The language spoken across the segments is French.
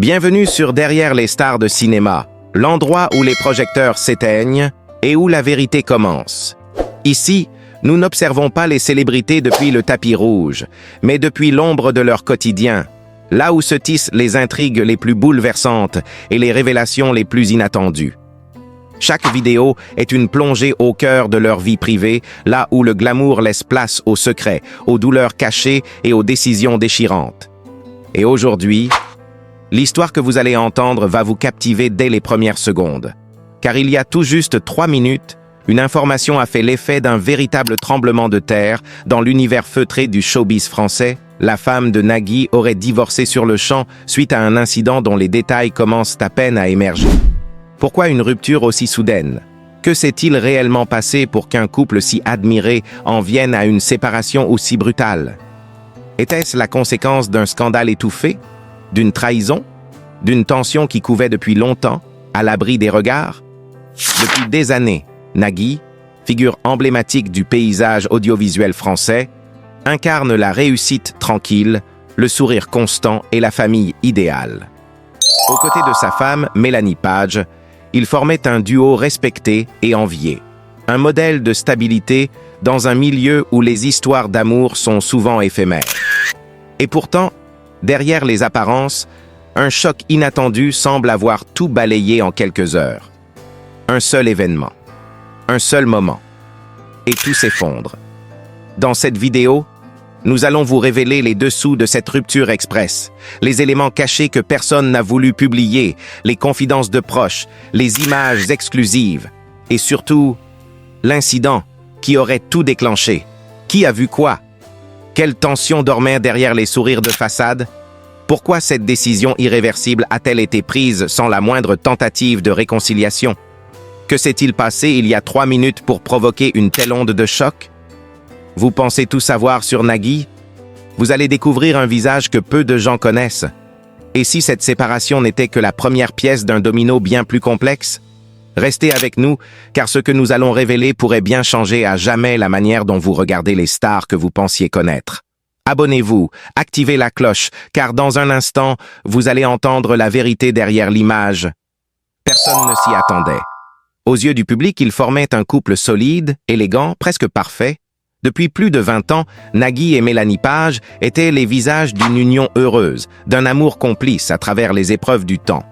Bienvenue sur Derrière les stars de cinéma, l'endroit où les projecteurs s'éteignent et où la vérité commence. Ici, nous n'observons pas les célébrités depuis le tapis rouge, mais depuis l'ombre de leur quotidien, là où se tissent les intrigues les plus bouleversantes et les révélations les plus inattendues. Chaque vidéo est une plongée au cœur de leur vie privée, là où le glamour laisse place aux secrets, aux douleurs cachées et aux décisions déchirantes. Et aujourd'hui, l'histoire que vous allez entendre va vous captiver dès les premières secondes. Car il y a tout juste 3 minutes, une information a fait l'effet d'un véritable tremblement de terre dans l'univers feutré du showbiz français. La femme de Nagui aurait divorcé sur le champ suite à un incident dont les détails commencent à peine à émerger. Pourquoi une rupture aussi soudaine? Que s'est-il réellement passé pour qu'un couple si admiré en vienne à une séparation aussi brutale? Était-ce la conséquence d'un scandale étouffé? D'une trahison? D'une tension qui couvait depuis longtemps, à l'abri des regards? Depuis des années, Nagui, figure emblématique du paysage audiovisuel français, incarne la réussite tranquille, le sourire constant et la famille idéale. Aux côtés de sa femme, Mélanie Page, il formait un duo respecté et envié, un modèle de stabilité dans un milieu où les histoires d'amour sont souvent éphémères. Et pourtant, derrière les apparences, un choc inattendu semble avoir tout balayé en quelques heures. Un seul événement, un seul moment, et tout s'effondre. Dans cette vidéo, nous allons vous révéler les dessous de cette rupture express, les éléments cachés que personne n'a voulu publier, les confidences de proches, les images exclusives, et surtout, l'incident qui aurait tout déclenché. Qui a vu quoi? Quelle tension dormait derrière les sourires de façade? Pourquoi cette décision irréversible a-t-elle été prise sans la moindre tentative de réconciliation? Que s'est-il passé il y a 3 minutes pour provoquer une telle onde de choc? Vous pensez tout savoir sur Nagui? Vous allez découvrir un visage que peu de gens connaissent. Et si cette séparation n'était que la première pièce d'un domino bien plus complexe? Restez avec nous, car ce que nous allons révéler pourrait bien changer à jamais la manière dont vous regardez les stars que vous pensiez connaître. Abonnez-vous, activez la cloche, car dans un instant, vous allez entendre la vérité derrière l'image. Personne ne s'y attendait. Aux yeux du public, ils formaient un couple solide, élégant, presque parfait. Depuis plus de 20 ans, Nagui et Mélanie Page étaient les visages d'une union heureuse, d'un amour complice à travers les épreuves du temps.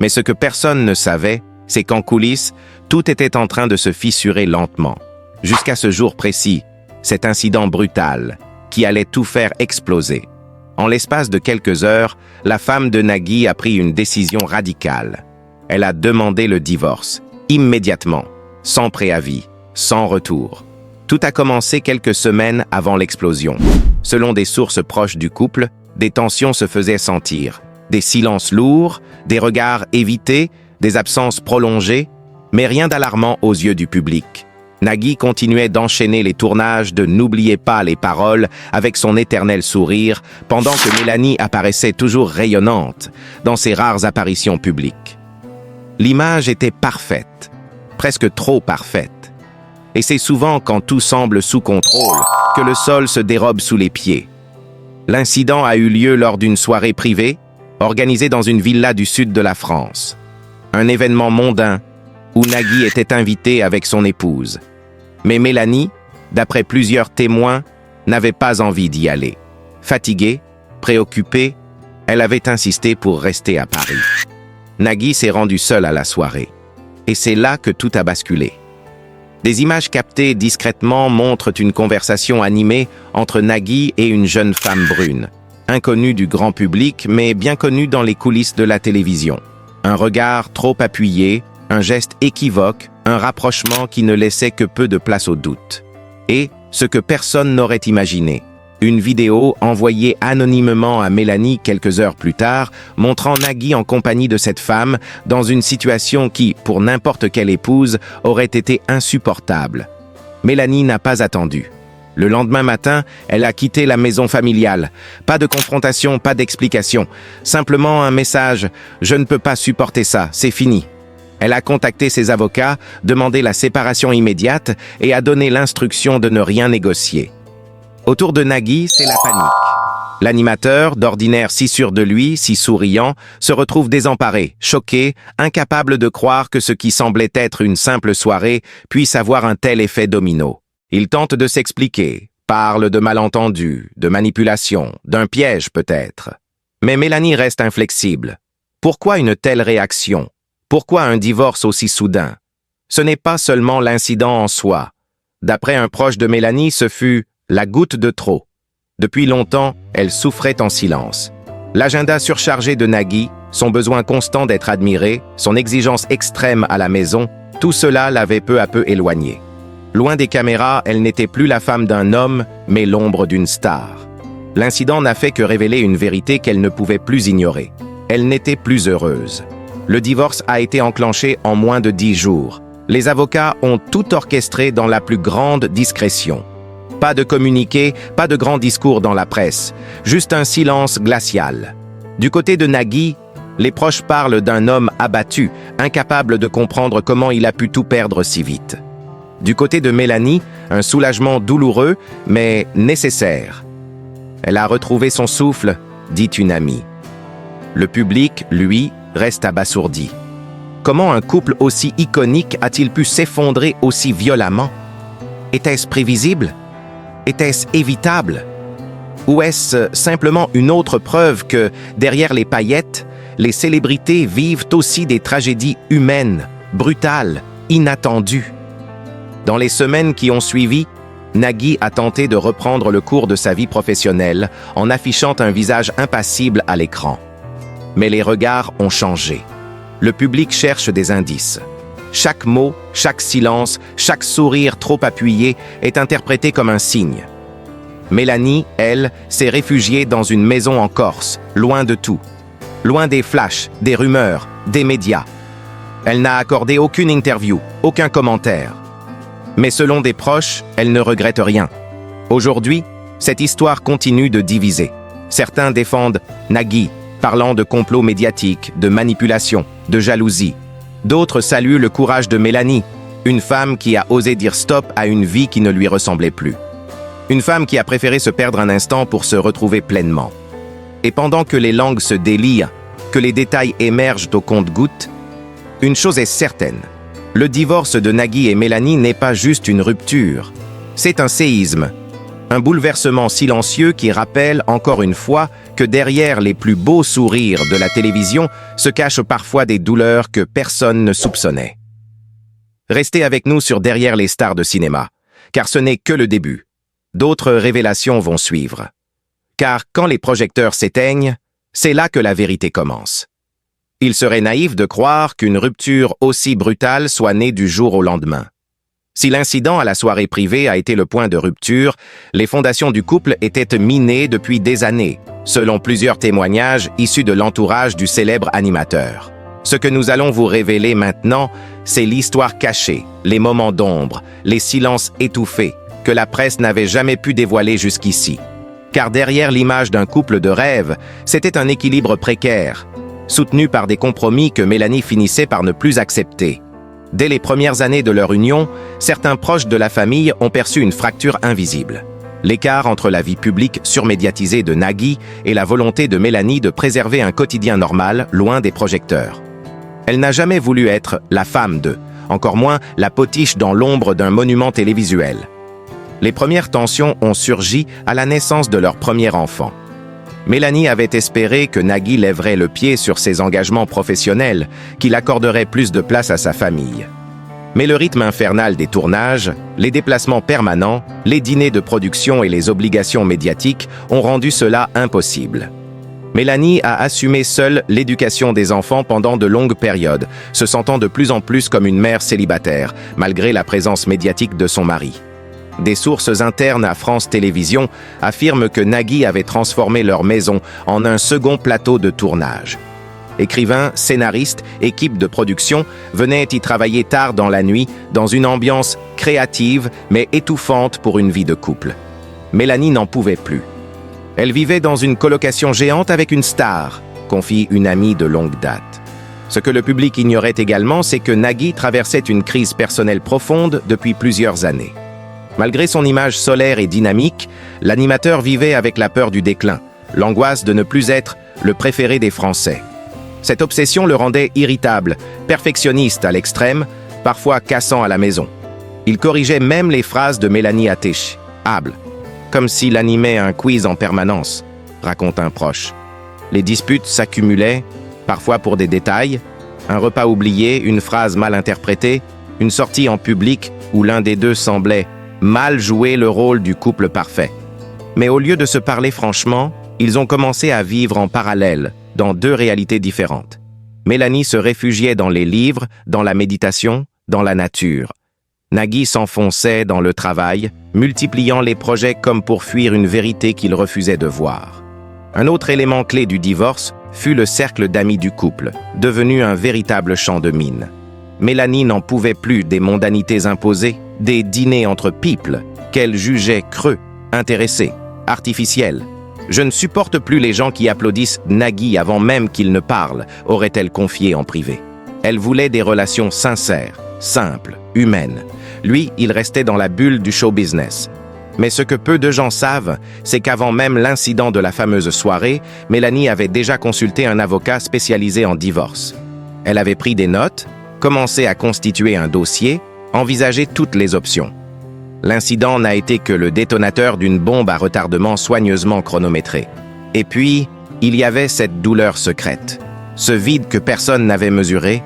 Mais ce que personne ne savait, c'est qu'en coulisses, tout était en train de se fissurer lentement. Jusqu'à ce jour précis, cet incident brutal, qui allait tout faire exploser. En l'espace de quelques heures, la femme de Nagui a pris une décision radicale. Elle a demandé le divorce, immédiatement, sans préavis, sans retour. Tout a commencé quelques semaines avant l'explosion. Selon des sources proches du couple, des tensions se faisaient sentir. Des silences lourds, des regards évités, des absences prolongées, mais rien d'alarmant aux yeux du public. Nagui continuait d'enchaîner les tournages de N'oubliez pas les paroles avec son éternel sourire, pendant que Mélanie apparaissait toujours rayonnante dans ses rares apparitions publiques. L'image était parfaite, presque trop parfaite. Et c'est souvent quand tout semble sous contrôle que le sol se dérobe sous les pieds. L'incident a eu lieu lors d'une soirée privée, organisée dans une villa du sud de la France. Un événement mondain où Nagui était invité avec son épouse. Mais Mélanie, d'après plusieurs témoins, n'avait pas envie d'y aller. Fatiguée, préoccupée, elle avait insisté pour rester à Paris. Nagui s'est rendu seul à la soirée. Et c'est là que tout a basculé. Des images captées discrètement montrent une conversation animée entre Nagui et une jeune femme brune, inconnue du grand public mais bien connue dans les coulisses de la télévision. Un regard trop appuyé, un geste équivoque, un rapprochement qui ne laissait que peu de place au doute. Et, ce que personne n'aurait imaginé, une vidéo envoyée anonymement à Mélanie quelques heures plus tard, montrant Nagui en compagnie de cette femme dans une situation qui, pour n'importe quelle épouse, aurait été insupportable. Mélanie n'a pas attendu. Le lendemain matin, elle a quitté la maison familiale. Pas de confrontation, pas d'explication. Simplement un message « Je ne peux pas supporter ça, c'est fini ». Elle a contacté ses avocats, demandé la séparation immédiate et a donné l'instruction de ne rien négocier. Autour de Nagui, c'est la panique. L'animateur, d'ordinaire si sûr de lui, si souriant, se retrouve désemparé, choqué, incapable de croire que ce qui semblait être une simple soirée puisse avoir un tel effet domino. Il tente de s'expliquer, parle de malentendus, de manipulation, d'un piège peut-être. Mais Mélanie reste inflexible. Pourquoi une telle réaction? Pourquoi un divorce aussi soudain? Ce n'est pas seulement l'incident en soi. D'après un proche de Mélanie, ce fut la goutte de trop. Depuis longtemps, elle souffrait en silence. L'agenda surchargé de Nagui, son besoin constant d'être admirée, son exigence extrême à la maison, tout cela l'avait peu à peu éloignée. Loin des caméras, elle n'était plus la femme d'un homme, mais l'ombre d'une star. L'incident n'a fait que révéler une vérité qu'elle ne pouvait plus ignorer. Elle n'était plus heureuse. Le divorce a été enclenché en moins de 10 jours. Les avocats ont tout orchestré dans la plus grande discrétion. Pas de communiqué, pas de grands discours dans la presse, juste un silence glacial. Du côté de Nagui, les proches parlent d'un homme abattu, incapable de comprendre comment il a pu tout perdre si vite. Du côté de Mélanie, un soulagement douloureux, mais nécessaire. Elle a retrouvé son souffle, dit une amie. Le public, lui, reste abasourdi. Comment un couple aussi iconique a-t-il pu s'effondrer aussi violemment? Était-ce prévisible? Était-ce évitable? Ou est-ce simplement une autre preuve que, derrière les paillettes, les célébrités vivent aussi des tragédies humaines, brutales, inattendues? Dans les semaines qui ont suivi, Nagui a tenté de reprendre le cours de sa vie professionnelle en affichant un visage impassible à l'écran. Mais les regards ont changé. Le public cherche des indices. Chaque mot, chaque silence, chaque sourire trop appuyé est interprété comme un signe. Mélanie, elle, s'est réfugiée dans une maison en Corse, loin de tout. Loin des flashs, des rumeurs, des médias. Elle n'a accordé aucune interview, aucun commentaire. Mais selon des proches, elle ne regrette rien. Aujourd'hui, cette histoire continue de diviser. Certains défendent Nagui, parlant de complot médiatique, de manipulation, de jalousie. D'autres saluent le courage de Mélanie, une femme qui a osé dire stop à une vie qui ne lui ressemblait plus. Une femme qui a préféré se perdre un instant pour se retrouver pleinement. Et pendant que les langues se délient, que les détails émergent au compte-gouttes, une chose est certaine. Le divorce de Nagui et Mélanie n'est pas juste une rupture. C'est un séisme. Un bouleversement silencieux qui rappelle, encore une fois, que derrière les plus beaux sourires de la télévision se cachent parfois des douleurs que personne ne soupçonnait. Restez avec nous sur Derrière les stars de cinéma, car ce n'est que le début. D'autres révélations vont suivre. Car quand les projecteurs s'éteignent, c'est là que la vérité commence. Il serait naïf de croire qu'une rupture aussi brutale soit née du jour au lendemain. Si l'incident à la soirée privée a été le point de rupture, les fondations du couple étaient minées depuis des années, selon plusieurs témoignages issus de l'entourage du célèbre animateur. Ce que nous allons vous révéler maintenant, c'est l'histoire cachée, les moments d'ombre, les silences étouffés, que la presse n'avait jamais pu dévoiler jusqu'ici. Car derrière l'image d'un couple de rêve, c'était un équilibre précaire, soutenu par des compromis que Mélanie finissait par ne plus accepter. Dès les premières années de leur union, certains proches de la famille ont perçu une fracture invisible. L'écart entre la vie publique surmédiatisée de Nagui et la volonté de Mélanie de préserver un quotidien normal, loin des projecteurs. Elle n'a jamais voulu être la femme d'eux, encore moins la potiche dans l'ombre d'un monument télévisuel. Les premières tensions ont surgi à la naissance de leur premier enfant. Mélanie avait espéré que Nagui lèverait le pied sur ses engagements professionnels, qu'il accorderait plus de place à sa famille. Mais le rythme infernal des tournages, les déplacements permanents, les dîners de production et les obligations médiatiques ont rendu cela impossible. Mélanie a assumé seule l'éducation des enfants pendant de longues périodes, se sentant de plus en plus comme une mère célibataire, malgré la présence médiatique de son mari. Des sources internes à France Télévisions affirment que Nagui avait transformé leur maison en un second plateau de tournage. Écrivains, scénaristes, équipes de production venaient y travailler tard dans la nuit, dans une ambiance créative mais étouffante pour une vie de couple. Mélanie n'en pouvait plus. Elle vivait dans une colocation géante avec une star, confie une amie de longue date. Ce que le public ignorait également, c'est que Nagui traversait une crise personnelle profonde depuis plusieurs années. Malgré son image solaire et dynamique, l'animateur vivait avec la peur du déclin, l'angoisse de ne plus être le préféré des Français. Cette obsession le rendait irritable, perfectionniste à l'extrême, parfois cassant à la maison. Il corrigeait même les phrases de Mélanie hable, comme s'il animait un quiz en permanence, raconte un proche. Les disputes s'accumulaient, parfois pour des détails, un repas oublié, une phrase mal interprétée, une sortie en public où l'un des deux semblait mal jouer le rôle du couple parfait. Mais au lieu de se parler franchement, ils ont commencé à vivre en parallèle, dans deux réalités différentes. Mélanie se réfugiait dans les livres, dans la méditation, dans la nature. Nagui s'enfonçait dans le travail, multipliant les projets comme pour fuir une vérité qu'il refusait de voir. Un autre élément clé du divorce fut le cercle d'amis du couple, devenu un véritable champ de mine. Mélanie n'en pouvait plus des mondanités imposées, des dîners entre people, qu'elle jugeait creux, intéressés, artificiels. « Je ne supporte plus les gens qui applaudissent Nagui avant même qu'il ne parle », aurait-elle confié en privé. Elle voulait des relations sincères, simples, humaines. Lui, il restait dans la bulle du show business. Mais ce que peu de gens savent, c'est qu'avant même l'incident de la fameuse soirée, Mélanie avait déjà consulté un avocat spécialisé en divorce. Elle avait pris des notes, commencé à constituer un dossier, envisagé toutes les options. L'incident n'a été que le détonateur d'une bombe à retardement soigneusement chronométrée. Et puis, il y avait cette douleur secrète. Ce vide que personne n'avait mesuré,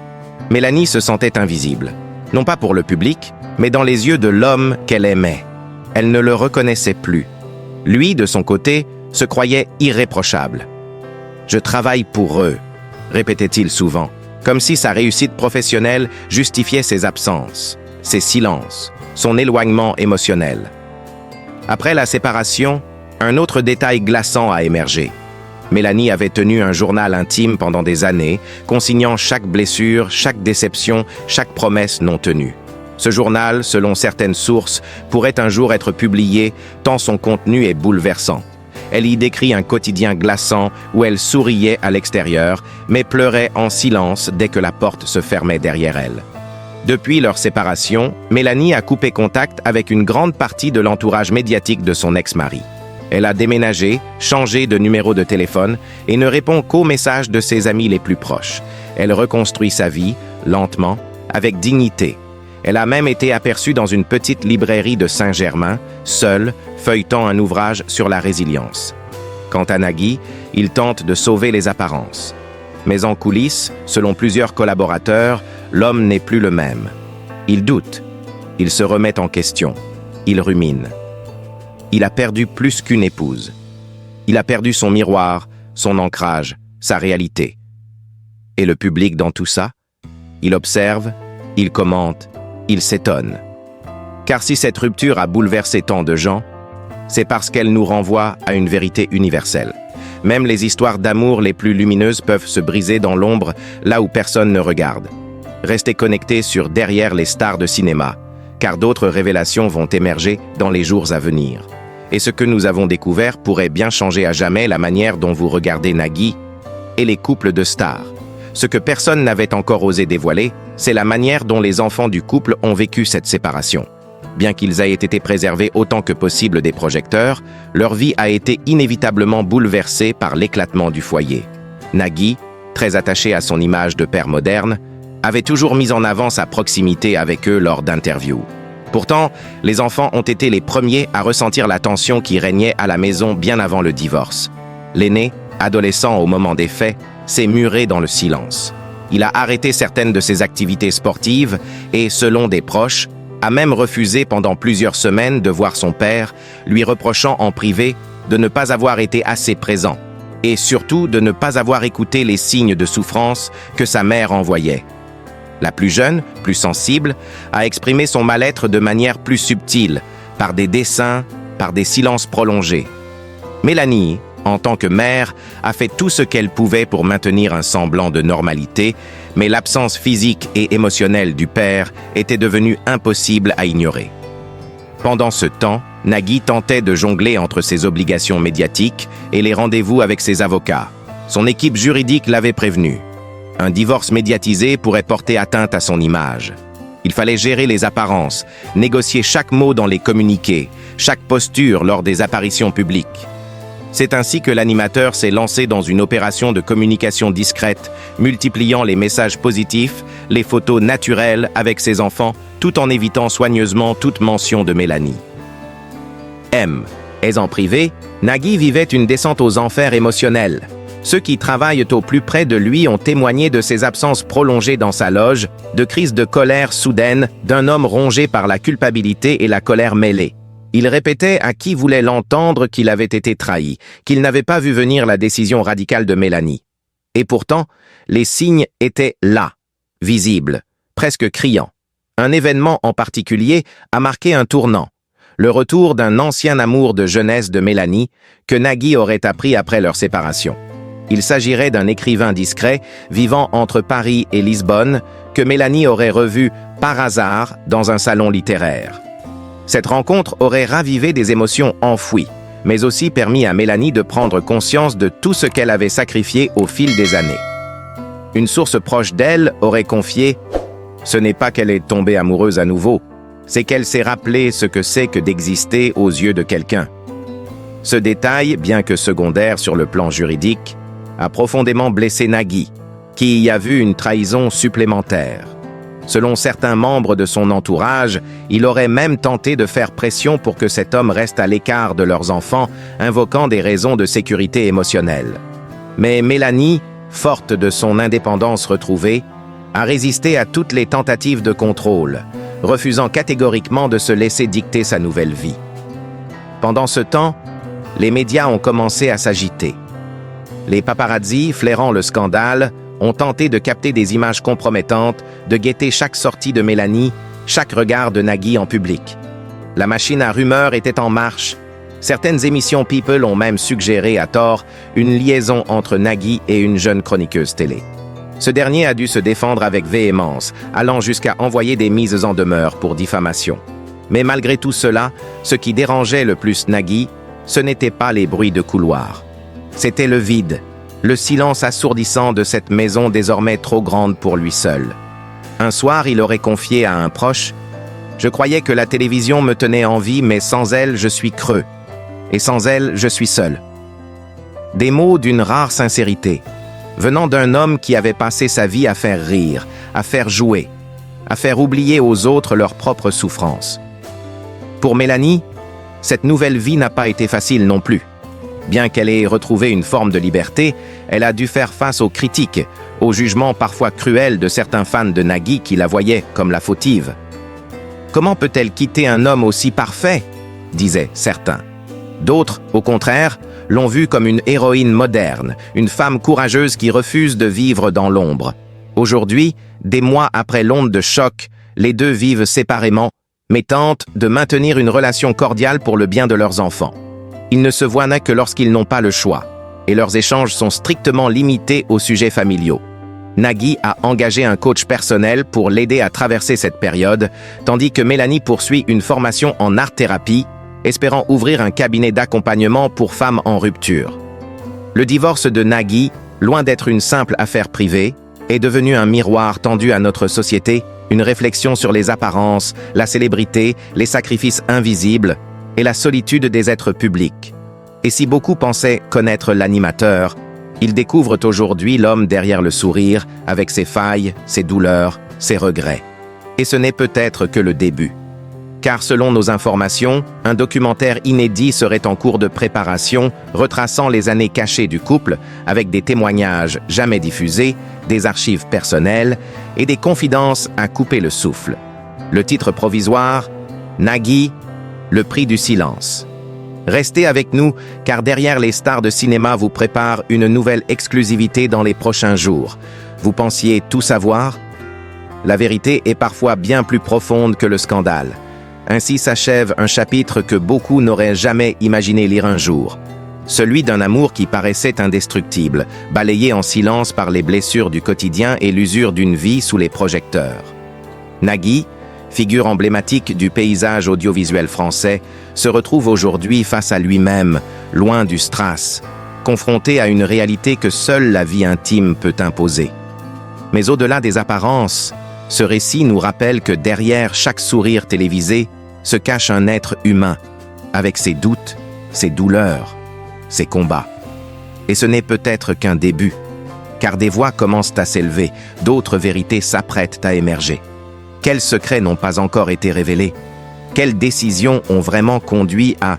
Mélanie se sentait invisible. Non pas pour le public, mais dans les yeux de l'homme qu'elle aimait. Elle ne le reconnaissait plus. Lui, de son côté, se croyait irréprochable. « Je travaille pour eux », répétait-il souvent, comme si sa réussite professionnelle justifiait ses absences, ses silences, son éloignement émotionnel. Après la séparation, un autre détail glaçant a émergé. Mélanie avait tenu un journal intime pendant des années, consignant chaque blessure, chaque déception, chaque promesse non tenue. Ce journal, selon certaines sources, pourrait un jour être publié tant son contenu est bouleversant. Elle y décrit un quotidien glaçant où elle souriait à l'extérieur, mais pleurait en silence dès que la porte se fermait derrière elle. Depuis leur séparation, Mélanie a coupé contact avec une grande partie de l'entourage médiatique de son ex-mari. Elle a déménagé, changé de numéro de téléphone et ne répond qu'aux messages de ses amis les plus proches. Elle reconstruit sa vie, lentement, avec dignité. Elle a même été aperçue dans une petite librairie de Saint-Germain, seule, feuilletant un ouvrage sur la résilience. Quant à Nagui, il tente de sauver les apparences. Mais en coulisses, selon plusieurs collaborateurs, l'homme n'est plus le même. Il doute, il se remet en question, il rumine. Il a perdu plus qu'une épouse. Il a perdu son miroir, son ancrage, sa réalité. Et le public dans tout ça? Il observe, il commente, il s'étonne. Car si cette rupture a bouleversé tant de gens, c'est parce qu'elle nous renvoie à une vérité universelle. Même les histoires d'amour les plus lumineuses peuvent se briser dans l'ombre, là où personne ne regarde. Restez connectés sur Derrière les stars de cinéma, car d'autres révélations vont émerger dans les jours à venir. Et ce que nous avons découvert pourrait bien changer à jamais la manière dont vous regardez Nagui et les couples de stars. Ce que personne n'avait encore osé dévoiler, c'est la manière dont les enfants du couple ont vécu cette séparation. Bien qu'ils aient été préservés autant que possible des projecteurs, leur vie a été inévitablement bouleversée par l'éclatement du foyer. Nagui, très attaché à son image de père moderne, avait toujours mis en avant sa proximité avec eux lors d'interviews. Pourtant, les enfants ont été les premiers à ressentir la tension qui régnait à la maison bien avant le divorce. L'aîné, adolescent au moment des faits, s'est muré dans le silence. Il a arrêté certaines de ses activités sportives et, selon des proches, a même refusé pendant plusieurs semaines de voir son père, lui reprochant en privé de ne pas avoir été assez présent et surtout de ne pas avoir écouté les signes de souffrance que sa mère envoyait. La plus jeune, plus sensible, a exprimé son mal-être de manière plus subtile, par des dessins, par des silences prolongés. Mélanie, en tant que mère, a fait tout ce qu'elle pouvait pour maintenir un semblant de normalité, mais l'absence physique et émotionnelle du père était devenue impossible à ignorer. Pendant ce temps, Nagui tentait de jongler entre ses obligations médiatiques et les rendez-vous avec ses avocats. Son équipe juridique l'avait prévenu. Un divorce médiatisé pourrait porter atteinte à son image. Il fallait gérer les apparences, négocier chaque mot dans les communiqués, chaque posture lors des apparitions publiques. C'est ainsi que l'animateur s'est lancé dans une opération de communication discrète, multipliant les messages positifs, les photos naturelles avec ses enfants, tout en évitant soigneusement toute mention de Mélanie. En privé, Nagui vivait une descente aux enfers émotionnels. Ceux qui travaillent au plus près de lui ont témoigné de ses absences prolongées dans sa loge, de crises de colère soudaines d'un homme rongé par la culpabilité et la colère mêlée. Il répétait à qui voulait l'entendre qu'il avait été trahi, qu'il n'avait pas vu venir la décision radicale de Mélanie. Et pourtant, les signes étaient là, visibles, presque criants. Un événement en particulier a marqué un tournant. Le retour d'un ancien amour de jeunesse de Mélanie que Nagui aurait appris après leur séparation. Il s'agirait d'un écrivain discret vivant entre Paris et Lisbonne que Mélanie aurait revu par hasard dans un salon littéraire. Cette rencontre aurait ravivé des émotions enfouies, mais aussi permis à Mélanie de prendre conscience de tout ce qu'elle avait sacrifié au fil des années. Une source proche d'elle aurait confié « Ce n'est pas qu'elle est tombée amoureuse à nouveau, c'est qu'elle s'est rappelé ce que c'est que d'exister aux yeux de quelqu'un. » Ce détail, bien que secondaire sur le plan juridique, a profondément blessé Nagui, qui y a vu une trahison supplémentaire. Selon certains membres de son entourage, il aurait même tenté de faire pression pour que cet homme reste à l'écart de leurs enfants, invoquant des raisons de sécurité émotionnelle. Mais Mélanie, forte de son indépendance retrouvée, a résisté à toutes les tentatives de contrôle, refusant catégoriquement de se laisser dicter sa nouvelle vie. Pendant ce temps, les médias ont commencé à s'agiter. Les paparazzis, flairant le scandale, ont tenté de capter des images compromettantes, de guetter chaque sortie de Mélanie, chaque regard de Nagui en public. La machine à rumeurs était en marche. Certaines émissions People ont même suggéré, à tort, une liaison entre Nagui et une jeune chroniqueuse télé. Ce dernier a dû se défendre avec véhémence, allant jusqu'à envoyer des mises en demeure pour diffamation. Mais malgré tout cela, ce qui dérangeait le plus Nagui, ce n'était pas les bruits de couloir. C'était le vide, le silence assourdissant de cette maison désormais trop grande pour lui seul. Un soir, il aurait confié à un proche « Je croyais que la télévision me tenait en vie, mais sans elle, je suis creux. Et sans elle, je suis seul. » Des mots d'une rare sincérité, venant d'un homme qui avait passé sa vie à faire rire, à faire jouer, à faire oublier aux autres leurs propres souffrances. Pour Mélanie, cette nouvelle vie n'a pas été facile non plus. Bien qu'elle ait retrouvé une forme de liberté, elle a dû faire face aux critiques, aux jugements parfois cruels de certains fans de Nagui qui la voyaient comme la fautive. « Comment peut-elle quitter un homme aussi parfait ?» disaient certains. D'autres, au contraire, l'ont vue comme une héroïne moderne, une femme courageuse qui refuse de vivre dans l'ombre. Aujourd'hui, des mois après l'onde de choc, les deux vivent séparément, mais tentent de maintenir une relation cordiale pour le bien de leurs enfants. Ils ne se voient que lorsqu'ils n'ont pas le choix, et leurs échanges sont strictement limités aux sujets familiaux. Nagui a engagé un coach personnel pour l'aider à traverser cette période, tandis que Mélanie poursuit une formation en art-thérapie, espérant ouvrir un cabinet d'accompagnement pour femmes en rupture. Le divorce de Nagui, loin d'être une simple affaire privée, est devenu un miroir tendu à notre société, une réflexion sur les apparences, la célébrité, les sacrifices invisibles, et la solitude des êtres publics. Et si beaucoup pensaient connaître l'animateur, ils découvrent aujourd'hui l'homme derrière le sourire, avec ses failles, ses douleurs, ses regrets. Et ce n'est peut-être que le début. Car selon nos informations, un documentaire inédit serait en cours de préparation, retraçant les années cachées du couple, avec des témoignages jamais diffusés, des archives personnelles et des confidences à couper le souffle. Le titre provisoire, Nagui, le prix du silence. Restez avec nous, car derrière les stars de cinéma vous prépare une nouvelle exclusivité dans les prochains jours. Vous pensiez tout savoir? La vérité est parfois bien plus profonde que le scandale. Ainsi s'achève un chapitre que beaucoup n'auraient jamais imaginé lire un jour. Celui d'un amour qui paraissait indestructible, balayé en silence par les blessures du quotidien et l'usure d'une vie sous les projecteurs. Nagui, figure emblématique du paysage audiovisuel français, se retrouve aujourd'hui face à lui-même, loin du strass, confronté à une réalité que seule la vie intime peut imposer. Mais au-delà des apparences, ce récit nous rappelle que derrière chaque sourire télévisé se cache un être humain, avec ses doutes, ses douleurs, ces combats. Et ce n'est peut-être qu'un début, car des voix commencent à s'élever, d'autres vérités s'apprêtent à émerger. Quels secrets n'ont pas encore été révélés? Quelles décisions ont vraiment conduit à